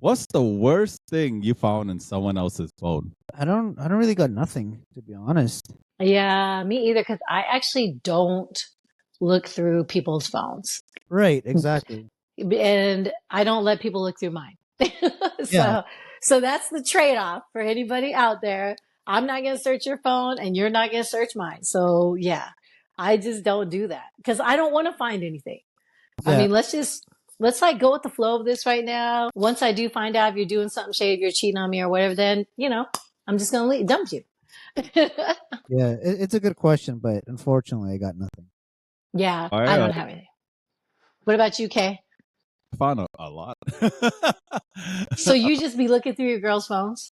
What's the worst thing you found in someone else's phone? I don't really got nothing, to be honest. Yeah, me either, because I actually don't look through people's phones. Right, exactly. And I don't let people look through mine. Yeah. So that's the trade-off for anybody out there. I'm not going to search your phone and you're not going to search mine. So yeah, I just don't do that because I don't want to find anything. Yeah. I mean, let's like go with the flow of this right now. Once I do find out if you're doing something shady, if you're cheating on me or whatever, then, I'm just going to dump you. Yeah, it's a good question, but unfortunately, I got nothing. Yeah, I don't have anything. What about you, Kay? I found a lot. So you just be looking through your girls' phones?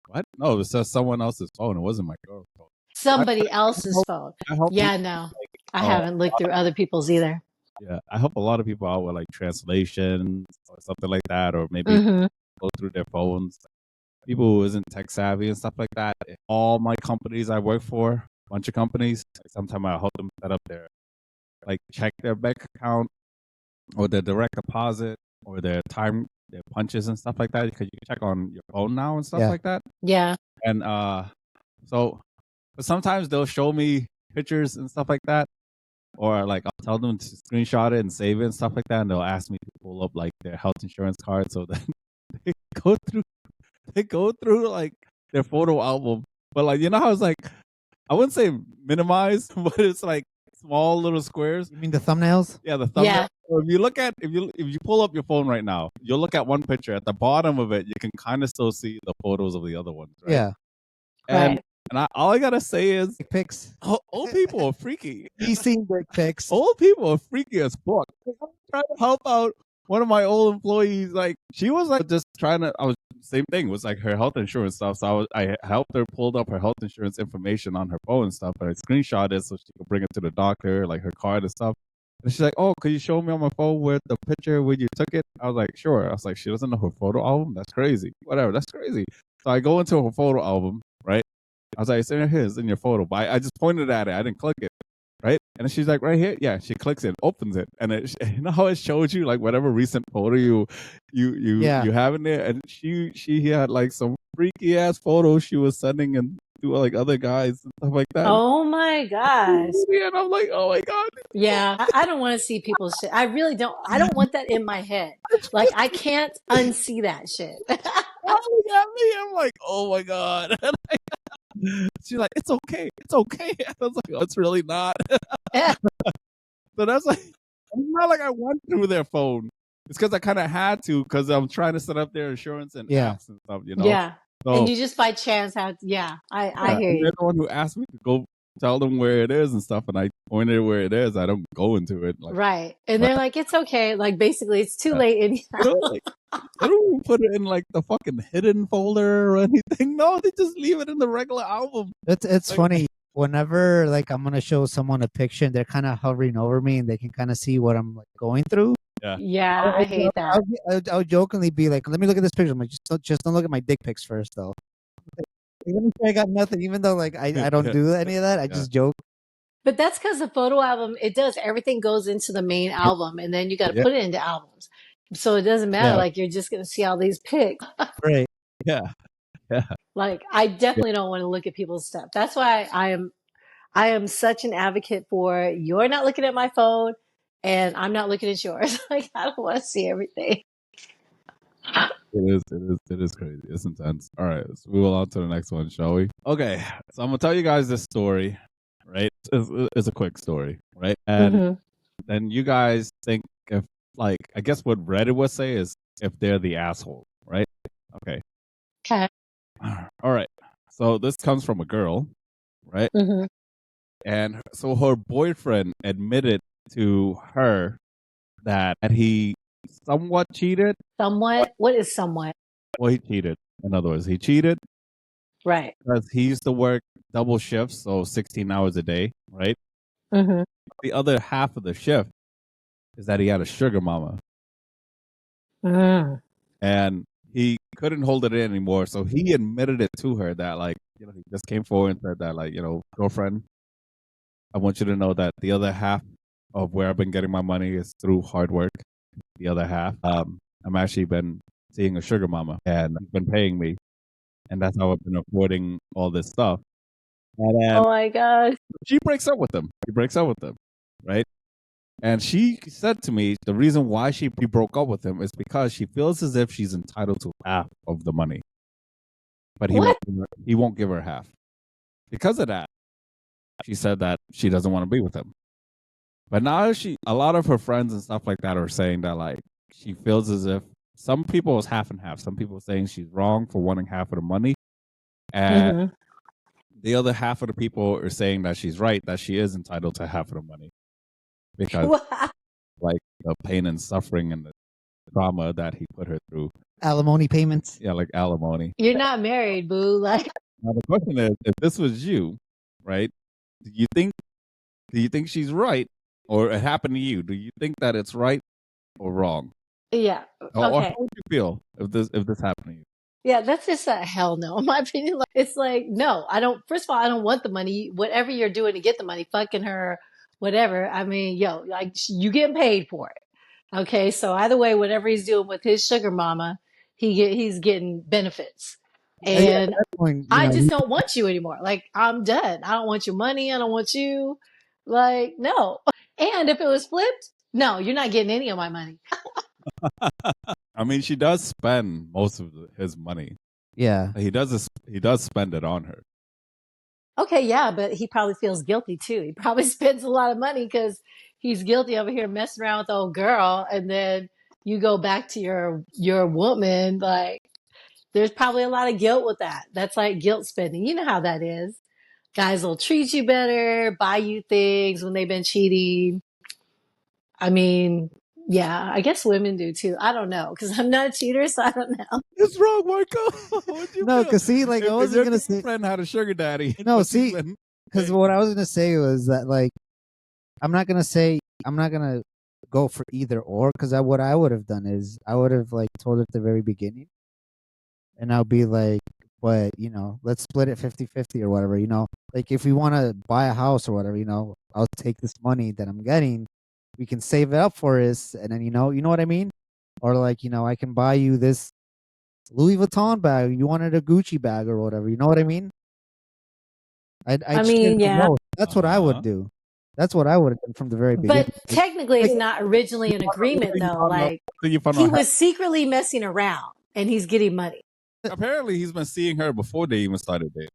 What? No, it was just someone else's phone. It wasn't my girl's phone. Somebody else's phone. Yeah, no. I haven't looked through other people's either. Yeah, I help a lot of people out with like translations or something like that, or maybe go through their phones. People who isn't tech savvy and stuff like that. All my companies I work for, a bunch of companies, sometimes I help them set up check their bank account or their direct deposit or their punches and stuff like that, because you can check on your phone now and stuff like that. Yeah. And but sometimes they'll show me pictures and stuff like that, or like I'll tell them to screenshot it and save it and stuff like that, and they'll ask me to pull up like their health insurance card, so then they go through like their photo album. But like, you know how it's like, I wouldn't say minimize, but it's like small little squares. You mean the thumbnails? Yeah, the thumbnail. Yeah. So if you look at if you pull up your phone right now, you'll look at one picture. At the bottom of it, you can kind of still see the photos of the other ones, right? Yeah. And all I gotta say is, dick pics. Old people are freaky. He's seen dick pics. Old people are freaky as fuck. I'm trying to help out one of my old employees. Like, she was like just trying to. Same thing, was like her health insurance stuff. So I helped her pulled up her health insurance information on her phone and stuff, and I screenshot it so she could bring it to the doctor, like her card and stuff. And she's like, "Oh, could you show me on my phone where the picture when you took it?" I was like, "Sure." I was like, "She doesn't know her photo album? That's crazy. Whatever, that's crazy." So I go into her photo album, right? I was like, "It's in your photo," but I just pointed at it. I didn't click it, right? And she's like, "Right here." Yeah, she clicks it, opens it, and you know how it shows you like whatever recent photo you have in there. And she had like some freaky ass photos she was sending and to like other guys and stuff like that. Oh my gosh! And I'm like, oh my god. Yeah, I don't want to see people's shit. I really don't. I don't want that in my head. Like, I can't unsee that shit. I'm like, oh my god. She's like, it's okay. I was like, oh, it's really not. So that's like, it's not like I went through their phone. It's because I kind of had to, because I'm trying to set up their insurance and apps and stuff, you know? Yeah. So, and you just by chance had, I hear you. They're the one who asked me to go tell them where it is and stuff, and I pointed where it is. I don't go into it. Like, right. And they're like, it's okay. Like, basically, it's too late anyhow. They don't even put it in like the fucking hidden folder or anything. No, they just leave it in the regular album. It's funny. Whenever like I'm gonna show someone a picture and they're kind of hovering over me and they can kind of see what I'm like going through. Yeah, I hate that. I'll jokingly be like, "Let me look at this picture." I'm like, just don't look at my dick pics first, though. Even if I got nothing, even though like I don't do any of that, I just joke. But that's because the photo album, it does everything goes into the main album, and then you got to put it into albums. So it doesn't matter. Like, you're just gonna see all these pics. Right. Yeah. Like, I definitely don't want to look at people's stuff. That's why I am such an advocate for you're not looking at my phone and I'm not looking at yours. Like, I don't want to see everything. It is crazy. It's intense. All right, let's move on to the next one, shall we? Okay, so I'm gonna tell you guys this story, right? It's a quick story, right? And then you guys think if, like, I guess what Reddit would say is if they're the asshole, right? Okay. All right. So this comes from a girl, right? And so her boyfriend admitted to her that he somewhat cheated. Somewhat? What is somewhat? Well, he cheated. In other words, he cheated. Right. Because he used to work double shifts, so 16 hours a day, right? The other half of the shift is that he had a sugar mama. And he couldn't hold it in anymore, so he admitted it to her that, like, you know, he just came forward and said that, like, you know, girlfriend, I want you to know that the other half of where I've been getting my money is through hard work. The other half, I'm actually been seeing a sugar mama, and he's been paying me, and that's how I've been affording all this stuff. And then Oh my gosh. she breaks up with him. She breaks up with him, right? And she said to me the reason why she broke up with him is because she feels as if she's entitled to half of the money, but What? he won't give her half. Because of that, she said that she doesn't want to be with him. But now a lot of her friends and stuff like that are saying that like she feels as if some people is half and half. Some people are saying she's wrong for wanting half of the money, and the other half of the people are saying that she's right, that she is entitled to half of the money because Wow. like the pain and suffering and the trauma that he put her through. Alimony payments. Yeah, like alimony. You're not married, boo. Like, Now the question is, if this was you, right? Do you think she's right, or it happened to you? Do you think that it's right or wrong? yeah. Or Okay. how would you feel if this happened to you? Yeah, that's just a hell no, in my opinion. Like, it's like, no, I don't, first of all, I don't want the money. Whatever you're doing to get the money, fucking her, whatever. I mean, yo, like, you getting paid for it. Okay. So either way, whatever he's doing with his sugar mama, he's getting benefits. Yeah, at And that point, I just don't want you anymore. Like, I'm done. I don't want your money. I don't want you. Like, no. And if it was flipped, no, you're not getting any of my money. I mean, she does spend most of his money. yeah. He does spend it on her. Okay, yeah, but he probably feels guilty too. He probably spends a lot of money because he's guilty over here messing around with old girl, and then you go back to your woman. Like, there's probably a lot of guilt with that. That's like guilt spending. You know how that is. Guys will treat you better, buy you things when they've been cheating. I mean, yeah, I guess women do too. I don't know because I'm not a cheater, so I don't know. It's wrong, Michael. What you No, feel? because see, like I If wasn't your gonna say. friend had a sugar daddy. No, but see, she's been- because what I was gonna say was that like I'm not gonna go for either or because what I would have done is I would have like told her at the very beginning, and I'll be like, but let's split it 50-50 or whatever. Like if we want to buy a house or whatever, I'll take this money that I'm getting, we can save it up for us, and then you know what I mean, or like I can buy you this Louis Vuitton bag, you wanted a Gucci bag or whatever, you know what I mean? I mean, yeah, That's what I would do. That's what I would have done from the very beginning. but technically, it's not originally an agreement though. Like, he was secretly messing around, and he's getting money. Apparently, he's been seeing her before they even started dating.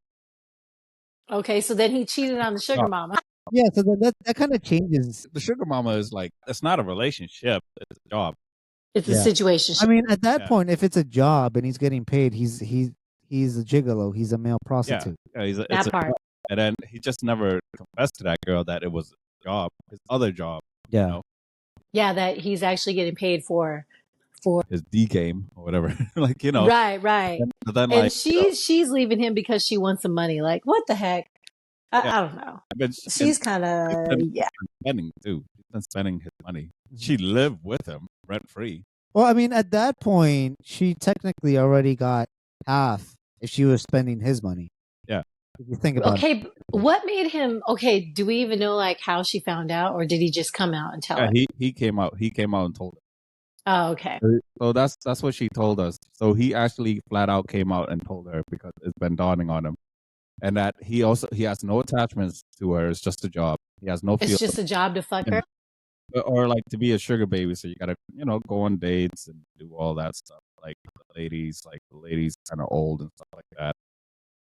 Okay, so then he cheated on the sugar mama. Yeah, so that kind of changes. The sugar mama is like, it's not a relationship; it's a job. It's a situation. I mean, at that point, if it's a job and he's getting paid, he's a gigolo. He's a male prostitute. Yeah, it's that a part. job. And then he just never confessed to that girl that it was a job, his other job. Yeah. Yeah, that he's actually getting paid for His D game or whatever. Like, Right. But then, And like, she's leaving him because she wants some money. Like, what the heck? I don't know. She's kind of spending too. She's been spending his money. She lived with him rent free. Well, I mean, at that point, she technically already got half if she was spending his money. Yeah. If you think about it. Okay, what made him? Okay, do we even know like how she found out, or did he just come out and tell her? He came out. He came out and told her. Oh, okay. So that's what she told us. So he actually flat out came out and told her because it's been dawning on him, and that he has no attachments to her. It's just a job. He has no. It's just a job to fuck her. Or like to be a sugar baby, so you gotta go on dates and do all that stuff. Like the ladies kind of old and stuff like that.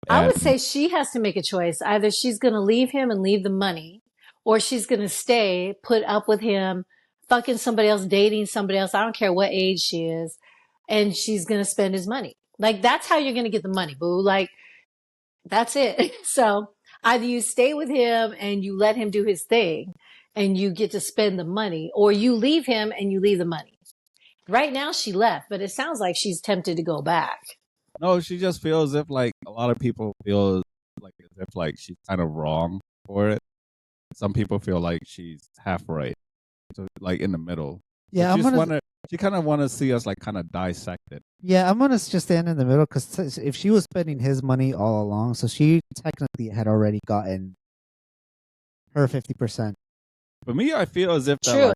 I would say she has to make a choice. Either she's going to leave him and leave the money, or she's going to stay, put up with him, fucking somebody else, dating somebody else. I don't care what age she is. And she's going to spend his money. Like, that's how you're going to get the money, boo. Like, that's it. So either you stay with him and you let him do his thing and you get to spend the money, or you leave him and you leave the money. Right now she left, but it sounds like she's tempted to go back. No, she just feels as if like a lot of people feel like as if like she's kind of wrong for it. Some people feel like she's half right, so like in the middle. Yeah, she kind of want to see us like kind of dissect it. Yeah, I'm gonna just stand in the middle because if she was spending his money all along, so she technically had already gotten her 50%. For me, I feel as if that. True. Like,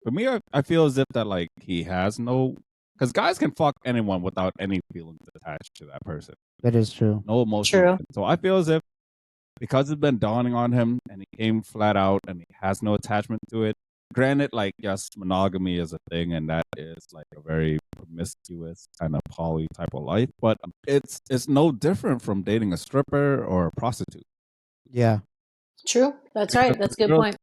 for me, I feel as if that like he has no Because guys can fuck anyone without any feelings attached to that person. That is true. No emotion. True. So I feel as if because it's been dawning on him and he came flat out and he has no attachment to it. Granted, like, yes, monogamy is a thing and that is like a very promiscuous kind of poly type of life, but it's no different from dating a stripper or a prostitute. Yeah. True. That's right. That's a good point.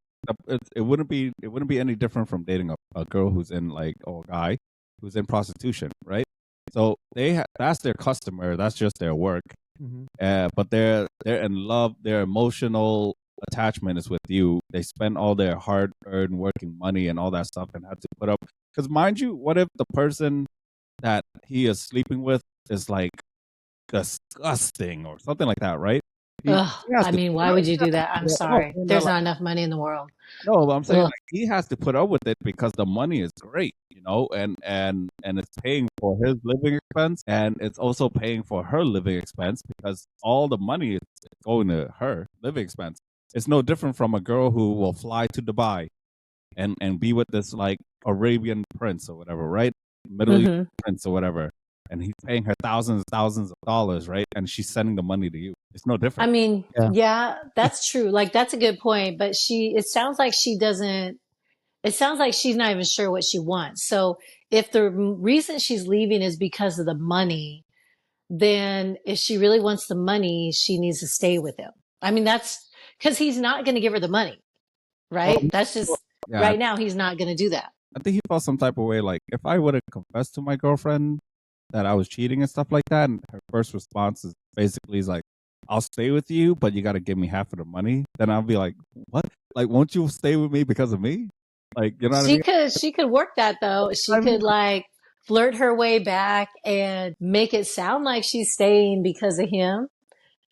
It wouldn't be any different from dating a girl who's in like, or a guy who's in prostitution, right? So that's their customer, that's just their work. But they're in love, their emotional attachment is with you. They spend all their hard-earned working money and all that stuff and have to put up. Because mind you, what if the person that he is sleeping with is like disgusting or something like that, right? I mean, why would you do that? I'm sorry. There's not enough money in the world. No, but I'm saying like, he has to put up with it because the money is great, you know, and it's paying for his living expense and it's also paying for her living expense because all the money is going to her living expense. It's no different from a girl who will fly to Dubai and be with this like Arabian prince or whatever, right? Middle Eastern prince or whatever. And he's paying her thousands of dollars, right? And she's sending the money to you. It's no different. I mean, yeah, that's true. Like, that's a good point. But it sounds like she's not even sure what she wants. So if the reason she's leaving is because of the money, then if she really wants the money, she needs to stay with him. I mean, that's because he's not going to give her the money, right? Well, that's just right now, he's not going to do that. I think he felt some type of way. Like, if I would have confessed to my girlfriend that I was cheating and stuff like that, and her first response is basically like, I'll stay with you, but you got to give me half of the money. Then I'll be like, what? Like, won't you stay with me because of me? Like, you know what I mean? She could work that though. She could like flirt her way back and make it sound like she's staying because of him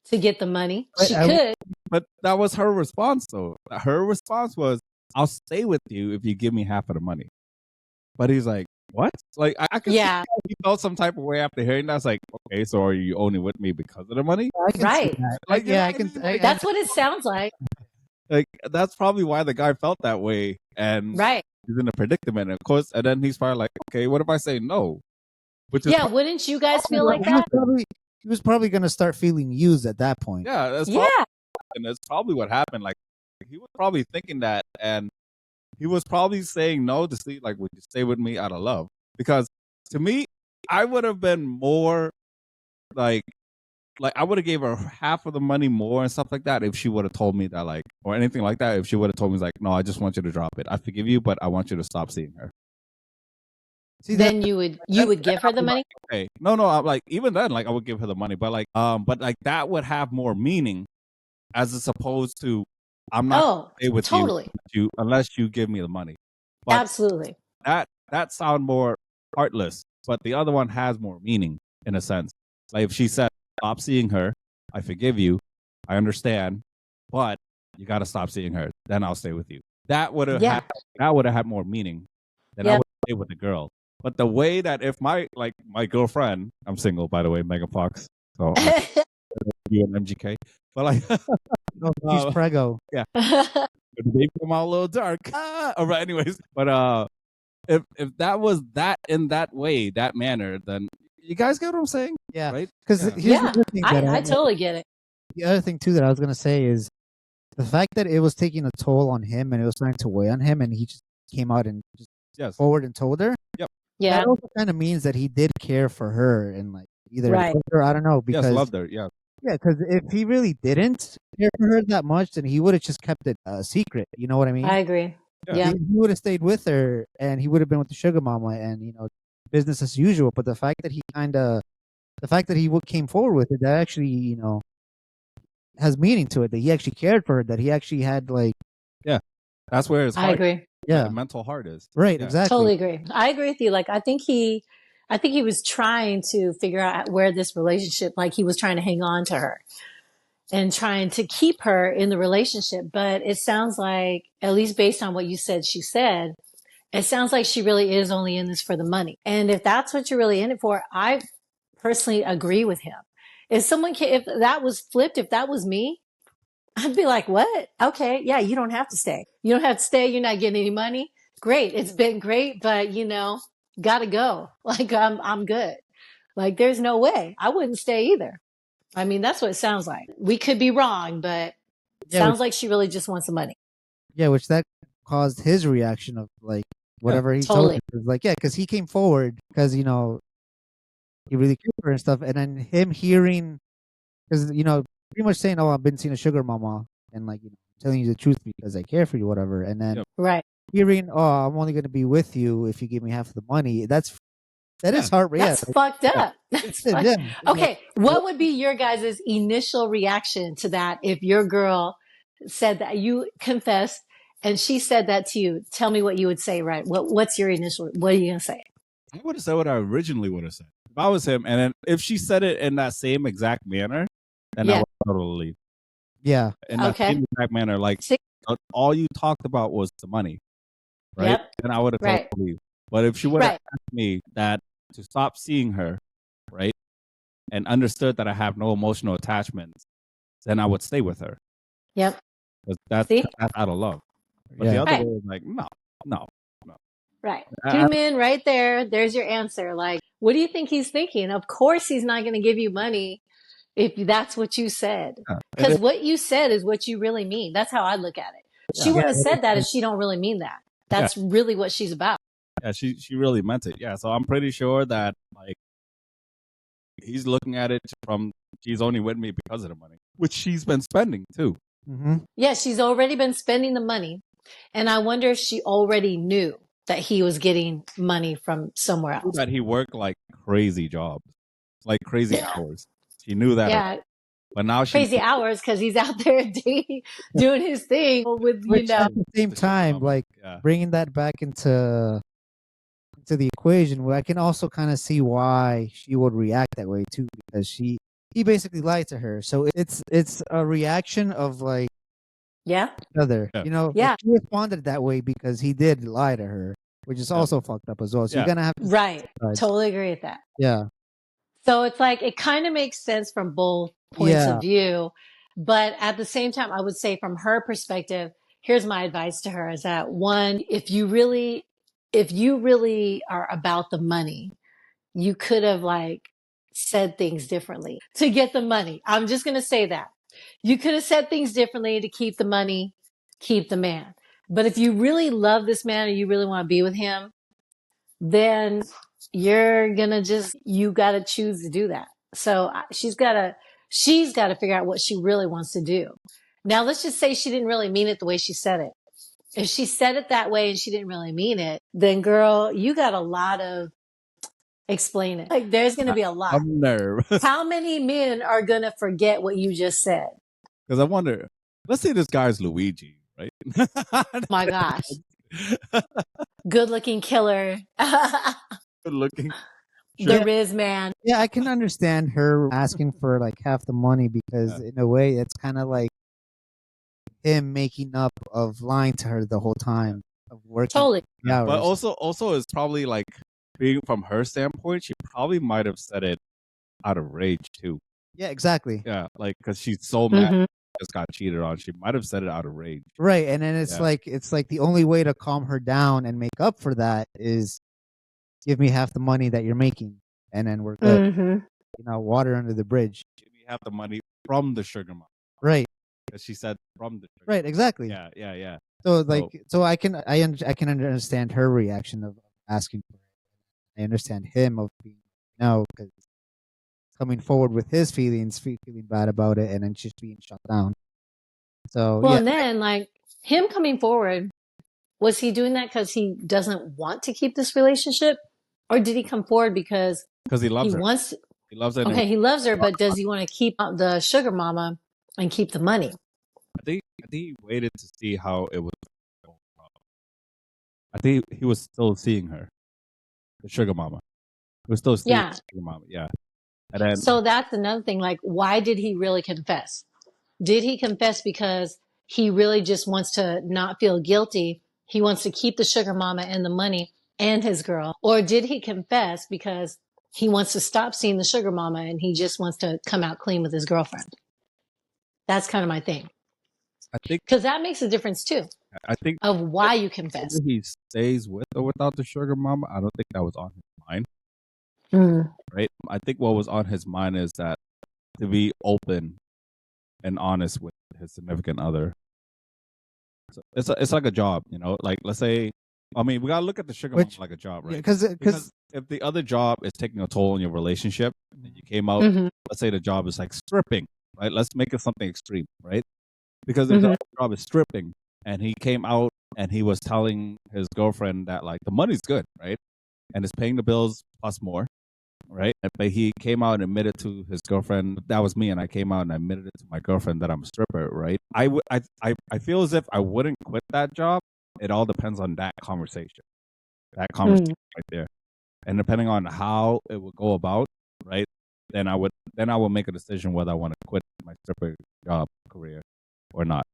to get the money. She could. But that was her response though. Her response was, I'll stay with you if you give me half of the money. But he's like, what? Like, I can see he felt some type of way after hearing that. It's like, okay, so are you only with me because of the money? Right. Like, that's what it sounds like. Like, that's probably why the guy felt that way. And he's in a predicament. And of course, and then he's probably like, okay, what if I say no? Wouldn't you guys feel like that? He was probably going to start feeling used at that point. Yeah. And that's probably what happened. Like, he was probably thinking that. And he was probably saying no to see, like, would you stay with me out of love? Because to me, I would have been more like I would have gave her half of the money more and stuff like that if she would have told me that, like, or anything like that. If she would have told me, like, no, I just want you to drop it. I forgive you, but I want you to stop seeing her. See, then you would give her the money? Okay. No, I'm like, even then, like, I would give her the money, but like that would have more meaning as opposed to, I'm not going to stay with you unless you give me the money. But absolutely. That sound more heartless, but the other one has more meaning in a sense. Like if she said, stop seeing her, I forgive you, I understand, but you got to stop seeing her, then I'll stay with you. That would have had more meaning than I would stay with the girl. But the way that if my girlfriend, I'm single by the way, Megan Fox, so you and MGK, but like he's prego. Yeah. The baby come out a little dark. All right, anyways. But if that was that in that way, that manner, then you guys get what I'm saying? Yeah. Right? Because here's the thing I totally get it. The other thing too that I was gonna say is the fact that it was taking a toll on him and it was starting to weigh on him, and he just came out and just forward and told her. Yep. Yeah. That also kind of means that he did care for her and like either loved her, I don't know, because loved her. Yeah. Yeah, because if he really didn't care for her that much, then he would have just kept it a secret. You know what I mean? I agree. Yeah. He would have stayed with her, and he would have been with the sugar mama, and business as usual. But the fact that he came forward with it, that actually has meaning to it. That he actually cared for her. That he actually had that's where his heart, I agree. Yeah, the mental heart is right. Exactly. Totally agree. I agree with you. Like I think he was trying to figure out where this relationship, like he was trying to hang on to her and trying to keep her in the relationship. But it sounds like, at least based on what you said, it sounds like she really is only in this for the money. And if that's what you're really in it for, I personally agree with him. If that was flipped, if that was me, I'd be like, what? Okay. Yeah. You don't have to stay. You don't have to stay. You're not getting any money. Great. It's been great. But gotta go. Like I'm good. Like there's no way. I wouldn't stay either. I mean, that's what it sounds like. We could be wrong, but it Yeah, sounds like she really just wants the money. which that caused his reaction of like whatever he told Totally. her. Like, yeah, because he came forward because he really cared for her and stuff, and then him hearing because pretty much saying, "Oh, I've been seeing a sugar mama," and like telling you the truth because I care for you, whatever, and then Right. hearing, "Oh, I'm only gonna be with you if you give me half of the money." That is heart. That's fucked up. That's fucked- Yeah. Okay. What would be your guys' initial reaction to that if your girl said that you confessed and she said that to you? Tell me what you would say, right? What's your initial, what are you going to say? I would have said what I originally would have said. If I was him, and then if she said it in that same exact manner, then I would totally leave. Yeah. In that same exact manner, like all you talked about was the money, right? Yep. And I would have totally leave. But if she would have asked me that to stop seeing her, right, and understood that I have no emotional attachments, then I would stay with her. Yep. That's out of love. But the other way is like, no. Right. 2 men right there. There's your answer. Like, what do you think he's thinking? Of course, he's not going to give you money if that's what you said. Because what you said is what you really mean. That's how I look at it. She wouldn't have said that if she don't really mean that. That's really what she's about. Yeah, she really meant it. Yeah, so I'm pretty sure that like he's looking at it from she's only with me because of the money, which she's been spending too. Mm-hmm. Yeah, she's already been spending the money, and I wonder if she already knew that he was getting money from somewhere else. That he worked like crazy jobs, like crazy hours. She knew that. Yeah. But now crazy hours because he's out there doing his thing with at the same time, like bringing that back into the equation, where I can also kind of see why she would react that way too, because he basically lied to her. So it's a reaction of like other, she responded that way because he did lie to her, which is also fucked up as well. So you're gonna have to totally agree with that. Yeah. So it's like it kind of makes sense from both points of view, but at the same time, I would say from her perspective, here's my advice to her: is that one, if you really are about the money, you could have like said things differently to get the money. I'm just going to say that you could have said things differently to keep the money, keep the man. But if you really love this man or you really want to be with him, then you're going to you got to choose to do that. So she's got to figure out what she really wants to do. Now, let's just say she didn't really mean it the way she said it. If she said it that way and she didn't really mean it, then girl, you got a lot of explaining. Like there's going to be a lot. I'm nervous. How many men are going to forget what you just said? Because I wonder, let's say this guy's Luigi, right? Oh my gosh. Good looking killer. Good looking. The Riz man. Yeah, I can understand her asking for like half the money because in a way it's kind of like him making up of lying to her the whole time of working. Totally. But also it's probably like being from her standpoint, she probably might have said it out of rage too. Yeah, exactly. Yeah, like because she's so mad, just got cheated on. She might have said it out of rage. Right, and then it's like the only way to calm her down and make up for that is give me half the money that you're making, and then we're good. Water under the bridge. Give me half the money from the sugar mama. Right. Because she said from the sugar right, exactly. Yeah. So I can understand her reaction of asking for it. I understand him of being because coming forward with his feelings, feeling bad about it, and then just being shut down. So and then like him coming forward, was he doing that because he doesn't want to keep this relationship, or did he come forward because he loves her? He loves her. Okay, he loves her, but does he want to keep the sugar mama and keep the money? I think he waited to see how it was. I think he was still seeing her, the sugar mama. He was still seeing the sugar mama. Yeah. And then, so that's another thing. Like, why did he really confess? Did he confess because he really just wants to not feel guilty? He wants to keep the sugar mama and the money and his girl. Or did he confess because he wants to stop seeing the sugar mama and he just wants to come out clean with his girlfriend? That's kind of my thing. I think because that makes a difference too. I think of why you confess. whether he stays with or without the sugar mama, I don't think that was on his mind, Mm. right? I think what was on his mind is that to be open and honest with his significant other. So it's like a job, you know. Like let's say, I mean, we gotta look at the sugar mama like a job, right? Because if the other job is taking a toll on your relationship, and you came out, Mhm. let's say the job is like stripping, right? Let's make it something extreme, right? Because if Mhm. the job is stripping, and he came out and he was telling his girlfriend that like the money's good, right, and it's paying the bills plus more, right? But he came out and admitted to his girlfriend that was me, and I came out and admitted it to my girlfriend that I'm a stripper, right? I feel as if I wouldn't quit that job. It all depends on that conversation Mm. right there, and depending on how it would go about, right? Then I would make a decision whether I want to quit my stripper job career or not.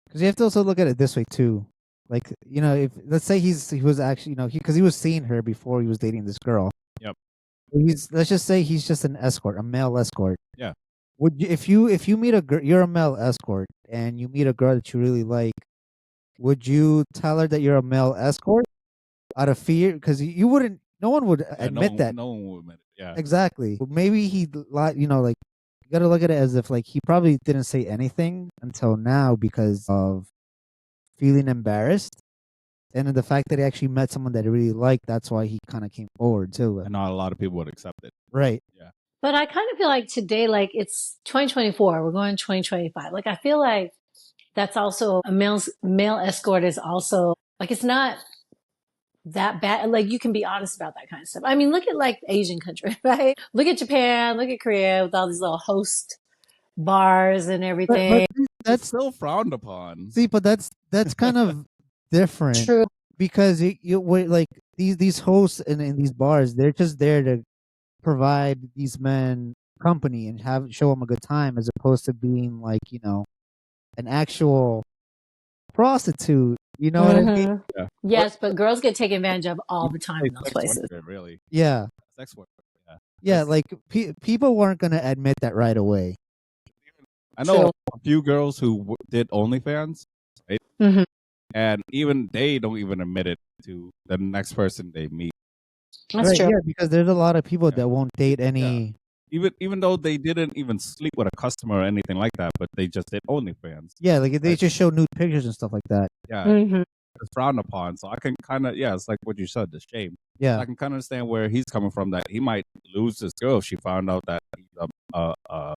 Because you have to also look at it this way too. Like, you know, if let's say he was actually, you know, because he was seeing her before he was dating this girl. Yep. Let's just say he's just an escort, a male escort. Yeah. Would you, if you meet a girl, you're a male escort, and you meet a girl that you really like, would you tell her that you're a male escort out of fear? Because you wouldn't. No one would admit that. No one would admit it. Yeah. Exactly. Maybe he lied. You know, like you got to look at it as if like he probably didn't say anything until now because of feeling embarrassed. And then the fact that he actually met someone that he really liked, that's why he kind of came forward too. And not a lot of people would accept it. Right. Yeah. But I kind of feel like today, like it's 2024, we're going to 2025. Like I feel like that's also a male escort is also like it's not that bad. Like you can be honest about that kind of stuff. I mean, look at like Asian countries, right? Look at Japan, look at Korea with all these little host bars and everything. But That's still frowned upon. see, but that's kind of different. True. Because you wait, like these hosts in these bars, they're just there to provide these men company and show them a good time, as opposed to being like, you know, an actual prostitute. You know what I mean? Mhm. Yeah. Yes, but girls get taken advantage of all the time in those Sex places. worker, really. Yeah, Sex worker. Yeah. yeah. Like people weren't gonna admit that right away. I know True. a few girls who did OnlyFans, right? Mhm. And even they don't even admit it to the next person they meet. That's Right? true. Yeah, because there's a lot of people Yeah. that won't date any. Even though they didn't even sleep with a customer or anything like that, but they just did OnlyFans. Yeah, like they Right. just show nude pictures and stuff like that. Yeah, Mhm. it's frowned upon. So I can kind of, yeah, it's like what you said, the shame. Yeah, I can kind of understand where he's coming from. That he might lose this girl if she found out that he's a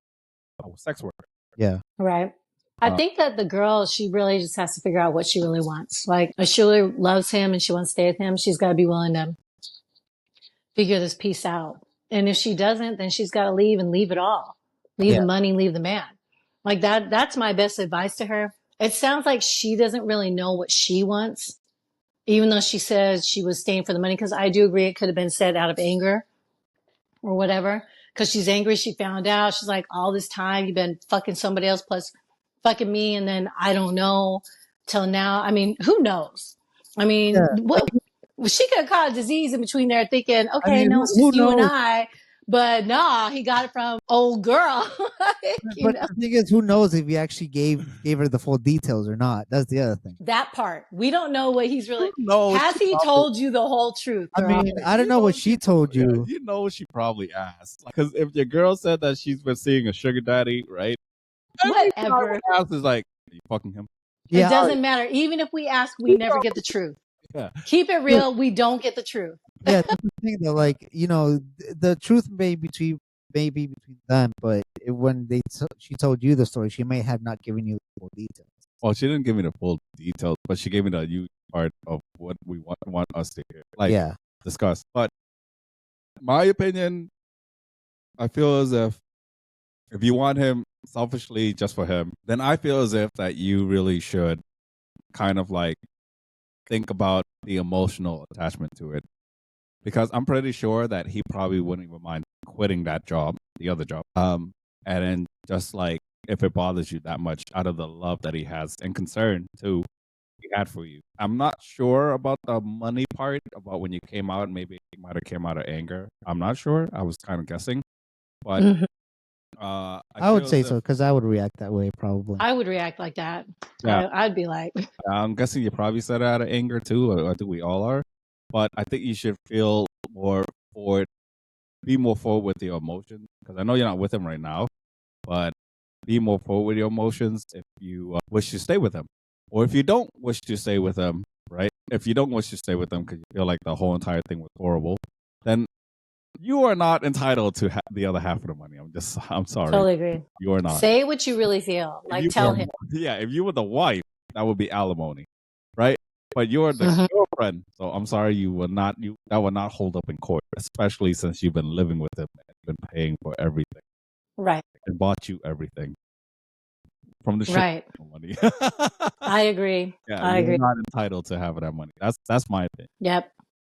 sex worker. yeah. Right. I think that the girl, she really just has to figure out what she really wants. Like, if she really loves him and she wants to stay with him, she's got to be willing to figure this piece out. And if she doesn't, then she's got to leave and leave it all. Leave Yeah. the money, leave the man. Like that's my best advice to her. It sounds like she doesn't really know what she wants, even though she says she was staying for the money. Cause I do agree it could have been said out of anger or whatever. Cause she's angry. She found out. She's like, all this time you've been fucking somebody else plus fucking me. And then I don't know till now. I mean, who knows? I mean, Yeah. what she could have caught a disease in between there thinking, I okay, mean, no, it's who just you and knows? I. But nah, he got it from old girl. But the thing is, who knows if he actually gave her the full details or not? That's the other thing. That part. We don't know what he's really. No, Has he told you the whole truth? I mean, I don't know what she told you. You know, she probably asked. Because if your girl said that she's been seeing a sugar daddy, right? Whatever. Ask is like, are you fucking him? It Yeah, doesn't matter. Even if we ask, we never get the truth. Yeah. Keep it real. We don't get the truth. yeah. That's the thing though. Like, you know, the truth may be between them, but when she told you the story, she may have not given you the full details. Well, she didn't give me the full details, but she gave me the huge part of what we want us to hear, like Yeah, discuss. But my opinion, I feel as if you want him selfishly just for him, then I feel as if that you really should kind of like think about the emotional attachment to it, because I'm pretty sure that he probably wouldn't even mind quitting that job, the other job, and then just like if it bothers you that much out of the love that he has and concern too he had for you. I'm not sure about the money part, about when you came out. Maybe it might have came out of anger. I'm not sure. I was kind of guessing, but I would say so because I would react that way probably. I would react like that. Yeah. I'd be like, I'm guessing you probably said it out of anger too. I think we all are. But I think you should feel more forward, be more forward with your emotions. Because I know you're not with him right now, but be more forward with your emotions if you wish to stay with him. Or if you don't wish to stay with him, right? If you don't wish to stay with him because you feel like the whole entire thing was horrible, then you are not entitled to the other half of the money. I'm sorry. totally agree. You are not. Say what you really feel. Like, tell him. Yeah, if you were the wife, that would be alimony, right? But you're the girlfriend, so I'm sorry, that will not hold up in court, especially since you've been living with him and been paying for everything, Right. and bought you everything from the right. money. I agree. Yeah, I agree. you're not entitled to have that money. That's my opinion. Yep.